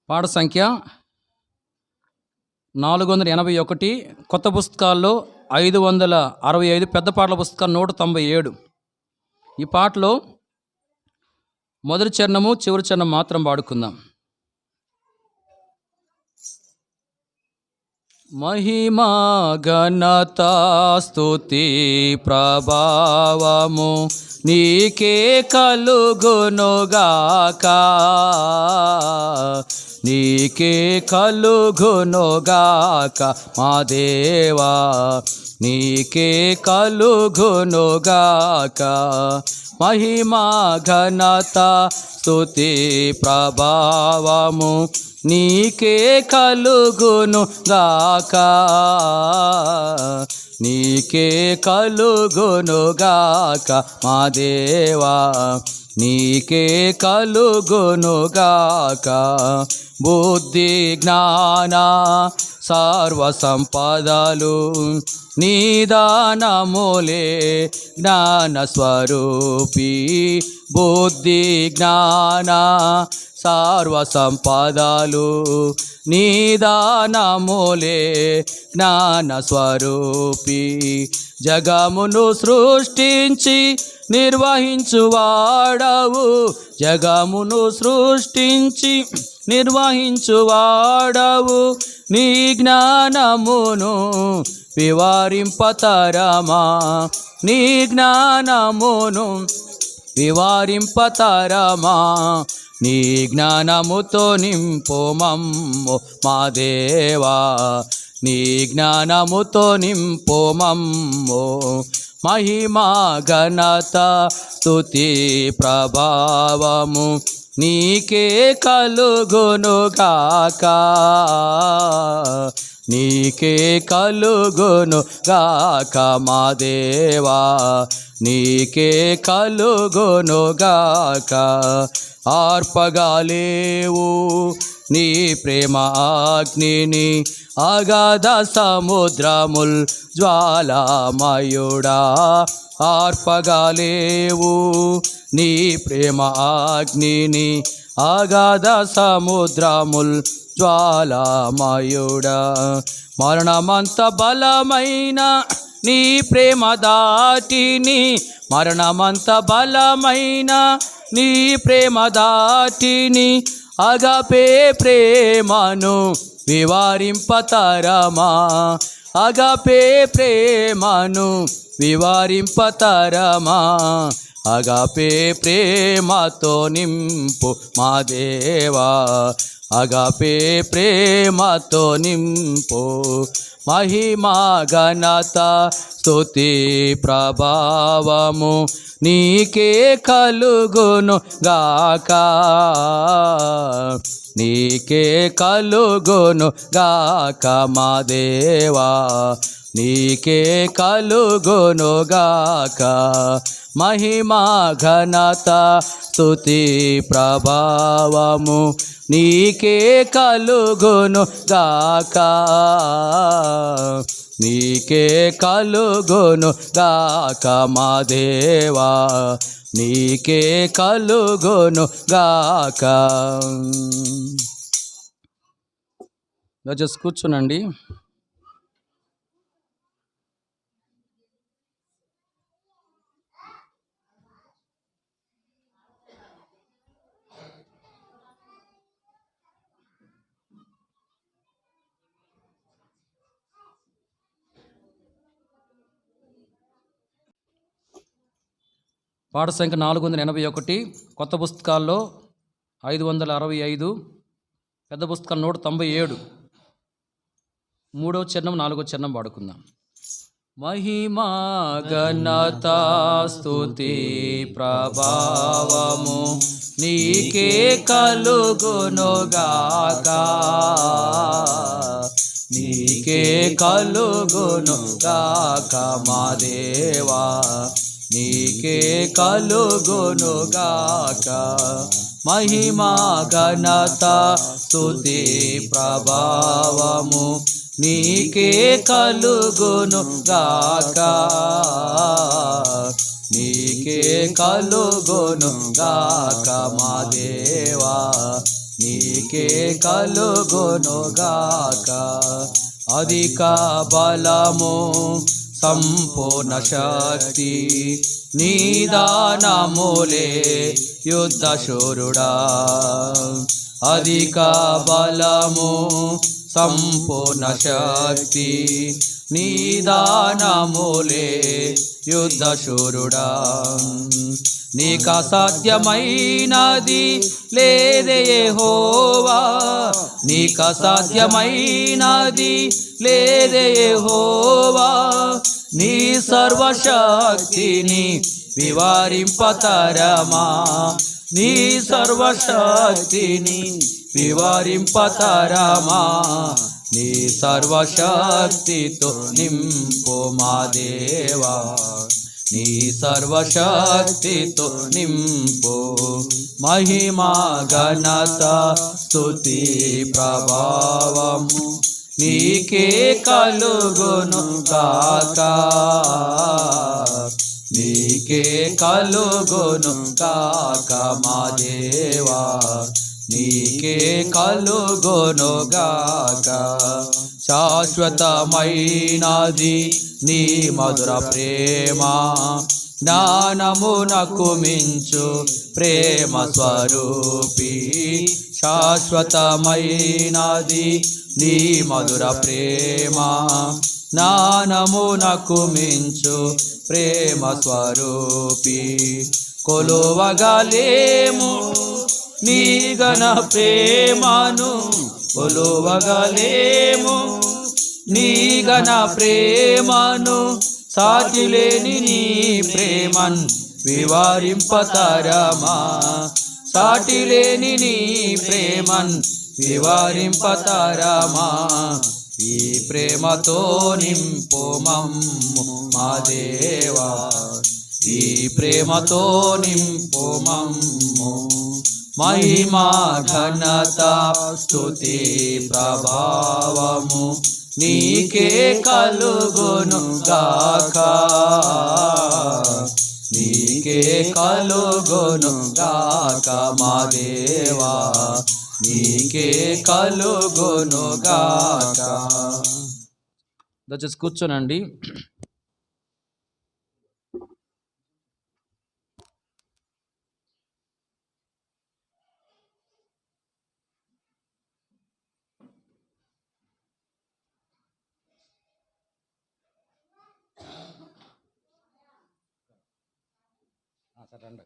పాట సంఖ్య 481, కొత్త పుస్తకాల్లో 565, పెద్ద పాటల పుస్తకం 197. ఈ పాటలో మొదటి చరణము చివరి చరణం మాత్రం పాడుకుందాం. మహిమా ఘనత స్తుతి ప్రభావము నీకే కలుగునుగాక, నీకే కలుగునుగాక మా దేవా, నీకే కలుగునుగాక. మహిమా ఘనత స్తుతి ప్రభావము నీకే కలుగును గాక, నీకే కలుగును గాక మా దేవా, నీకే కలుగును గాక. బుద్ధి జ్ఞాన సర్వ సంపదలు నిదానములే జ్ఞాన స్వరూపి. బుద్ధి జ్ఞాన సర్వ సంపదలు నిదానములే జ్ఞాన స్వరూపి. జగమును సృష్టించి నిర్వహించువాడవు, జగమును సృష్టించి నిర్వహించువాడవు. నీ జ్ఞానమును వివరింపతరమా, నీ జ్ఞానమును వివరింపతరమా. నీ జ్ఞానముతో నింపు మమ్ము మా దేవా, నీ జ్ఞానముతో నింపు మమ్ము. మహిమా ఘనత స్తుతి ప్రభావము నీకే కలుగును గాక, నీకే కలుగును గాక మా దేవా, నీకే కలుగును గాక. ఆర్పగాలేవు నీ ప్రేమ అగ్నిని అగాధ సముద్రముల్ జ్వాలామయుడా. ఆర్పగాలేవు నీ ప్రేమ అగ్నిని అగాధ సముద్రముల్ జ్వాలామయుడా. మరణమంత బలమైన నీ ప్రేమ దాటిని, మరణమంత బలమైన నీ ప్రేమ దాటిని. అగపే ప్రేమను వివరింపతరమా, అగపే ప్రేమను వివరింపతరమా. అగపే ప్రేమతో నింపు మా దేవా, అగపే ప్రేమతో నింపు. మహిమా ఘనత స్తుతి ప్రభావము నీకే కలుగును గాక, నీకే కలుగును గాక మా దేవా, నీకే కలుగును గాక. మహిమా ఘనత స్తుతి ప్రభావము నీకే కలుగును గాక, నీకే కలుగును గాక మా దేవా, నీకే కలుగును గాక. దయచేసి కూర్చునండి. పాట సంఖ్య 481, కొత్త పుస్తకాల్లో 565, పెద్ద పుస్తకాలు 197. 3వ చరణం 4వ చరణం పాడుకుందాం. మహిమా ఘనత స్తుతి ప్రభావము నీకే కలుగును గాక, నీకే కలుగును గాక మా దేవా, నీకే కలుగును గాక. మహిమా ఘనత స్తుతి ప్రభావము నీకే కలుగును గాక, నీకే కలుగును గాక మా దేవా, నీకే కలుగునుగాక. అధిక బలము సంపూర్ణ శక్తి నీదానములే యుద్ధ శూరుడా. అధిక బలము సంపూర్ణ శక్తి నీదానములే యుద్ధ శూరుడా. నీకు అసాధ్యమైనది లేదే యెహోవా, నీకు అసాధ్యమైనది లేదే యెహోవా. నీ సర్వశక్తిని వివరింపతరమా, నీ సర్వశక్తిని వివరింపతరమా. నీ సర్వశక్తితో నింపు మా దేవా, నీ సర్వశక్తితో నింపు. మహిమా ఘనత స్తుతి ప్రభావము నీకే కలుగును గాక, నీకే కలుగును గాక మా దేవా, నీకే కలుగును గాక. శాశ్వతమైనది నీ మధుర ప్రేమ, జ్ఞానమునకు మించు ప్రేమ స్వరూపి. శాశ్వతమైనది నీ మధుర ప్రేమ, జ్ఞానమునకు మించు ప్రేమ స్వరూపి. కొలువగలేము నీ ఘన ప్రేమను, కొలువగలేము నీ ఘన ప్రేమను. సాటిలేని నీ ప్రేమన్ వివరింపతరమా, సాటిలేని నీ ప్రేమన్ వివరింపతరమా. ఈ ప్రేమతో నింపు మమ్ము మా దేవా, ఈ ప్రేమతో నింపు మమ్ము. మహిమా ఘనత స్తుతి ప్రభావము నీకే కలుగును గాక, నీకే కలుగును గాక మా దేవా, నీకే కలుగును గాక. దయచేసి కూర్చోనండి. సరే రండి.